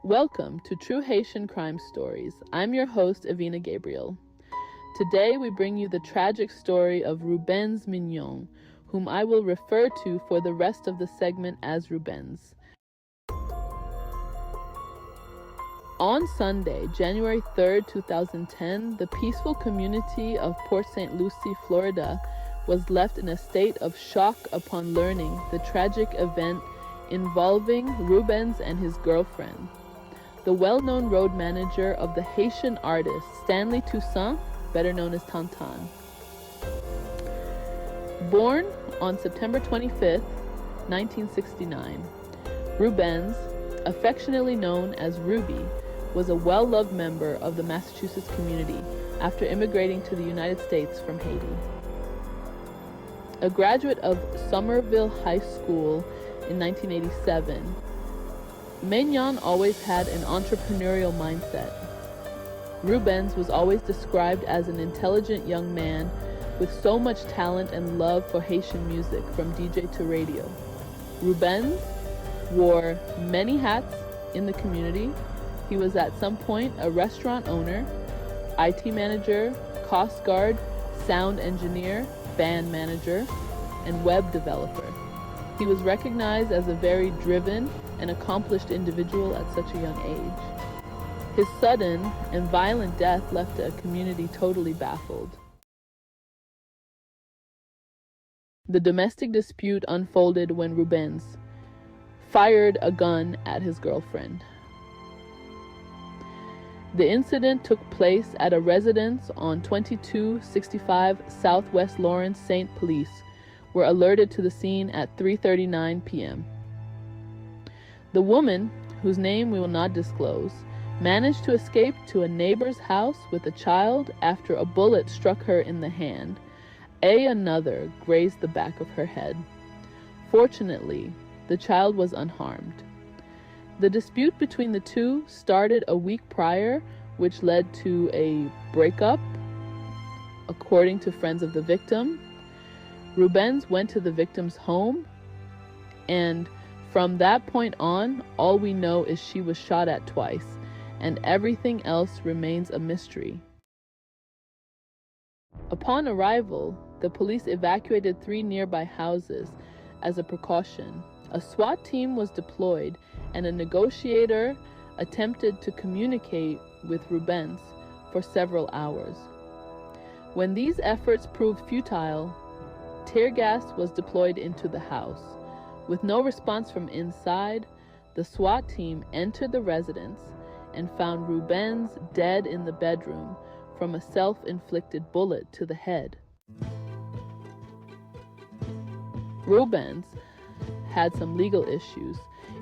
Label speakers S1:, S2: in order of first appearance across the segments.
S1: Welcome to True Haitian Crime Stories. I'm your host, Evina Gabriel. Today we bring you the tragic story of Roubens Maignan, whom I will refer to for the rest of the segment as Roubens. On Sunday, January 3rd, 2010, the peaceful community of Port St. Lucie, Florida, was left in a state of shock upon learning the tragic event involving Roubens and his girlfriend. The well-known road manager of the Haitian artist Stanley Toussaint, better known as Tantan. Born on September 25th, 1969, Roubens, affectionately known as Ruby, was a well-loved member of the Massachusetts community after immigrating to the United States from Haiti. A graduate of Somerville High School in 1987, Maignan always had an entrepreneurial mindset. Roubens was always described as an intelligent young man with so much talent and love for Haitian music from DJ to radio. Roubens wore many hats in the community. He was at some point a restaurant owner, IT manager, Coast Guard, sound engineer, band manager, and web developer. He was recognized as a very driven and accomplished individual at such a young age. His sudden and violent death left a community totally baffled. The domestic dispute unfolded when Roubens fired a gun at his girlfriend. The incident took place at a residence on 2265 Southwest Lawrence. St. Police were alerted to the scene at 3:39 p.m. The woman, whose name we will not disclose, managed to escape to a neighbor's house with a child after a bullet struck her in the hand. Another grazed the back of her head. Fortunately, the child was unharmed. The dispute between the two started a week prior, which led to a breakup. According to friends of the victim, Roubens went to the victim's home, and from that point on, all we know is she was shot at twice, and everything else remains a mystery. Upon arrival, the police evacuated 3 nearby houses as a precaution. A SWAT team was deployed, and a negotiator attempted to communicate with Roubens for several hours. When these efforts proved futile, tear gas was deployed into the house. With no response from inside, the SWAT team entered the residence and found Roubens dead in the bedroom from a self-inflicted bullet to the head. Roubens had some legal issues.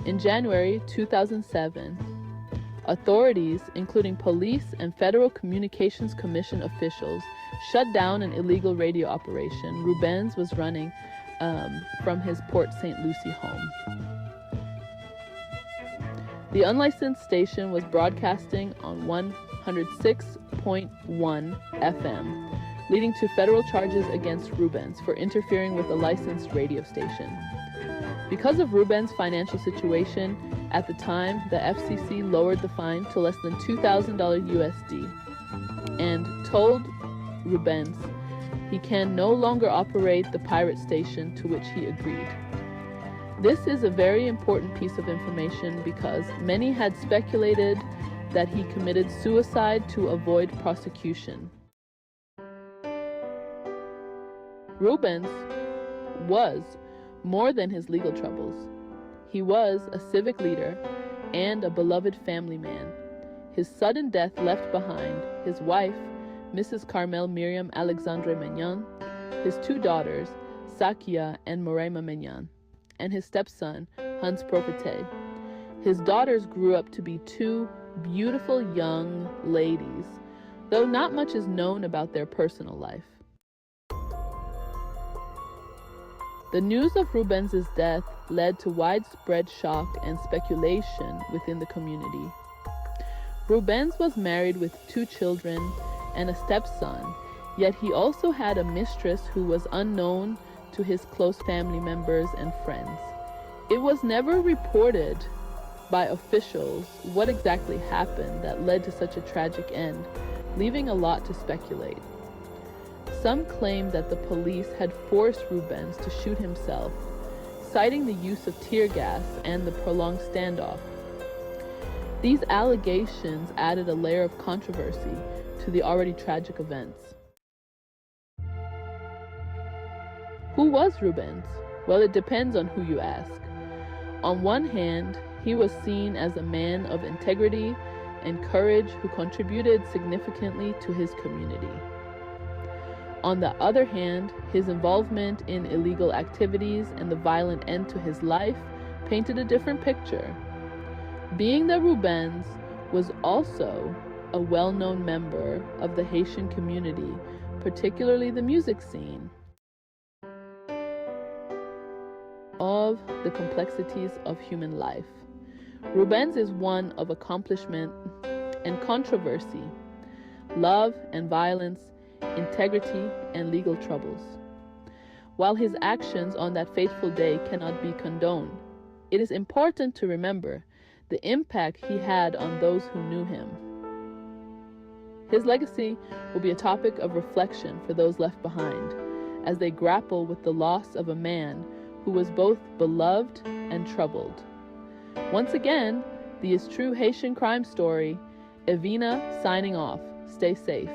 S1: In January 2007, authorities, including police and Federal Communications Commission officials, shut down an illegal radio operation Roubens was running from his Port St. Lucie home. The unlicensed station was broadcasting on 106.1 FM, leading to federal charges against Roubens for interfering with a licensed radio station. Because of Roubens' financial situation at the time, the FCC lowered the fine to less than $2,000 USD and told Roubens he can no longer operate the pirate station, to which he agreed. This is a very important piece of information because many had speculated that he committed suicide to avoid prosecution. Roubens was more than his legal troubles. He was a civic leader and a beloved family man. His sudden death left behind his wife, Mrs. Carmel Miriam Alexandre Maignan, his 2 daughters, Sakia and Morema Maignan, and his stepson, Hans Profite. His daughters grew up to be 2 beautiful young ladies, though not much is known about their personal life. The news of Roubens' death led to widespread shock and speculation within the community. Roubens was married with 2 children and a stepson, yet he also had a mistress who was unknown to his close family members and friends. It was never reported by officials what exactly happened that led to such a tragic end, leaving a lot to speculate. Some claim that the police had forced Roubens to shoot himself, citing the use of tear gas and the prolonged standoff. These allegations added a layer of controversy to the already tragic events. Who was Roubens? Well, it depends on who you ask. On one hand, he was seen as a man of integrity and courage who contributed significantly to his community. On the other hand, his involvement in illegal activities and the violent end to his life painted a different picture. Being that Roubens was also a well-known member of the Haitian community, particularly the music scene, of the complexities of human life. Roubens is one of accomplishment and controversy, love and violence, integrity and legal troubles. While his actions on that fateful day cannot be condoned, it is important to remember the impact he had on those who knew him. His legacy will be a topic of reflection for those left behind as they grapple with the loss of a man who was both beloved and troubled. Once again, the Is True Haitian Crime Story, Evina signing off. Stay safe.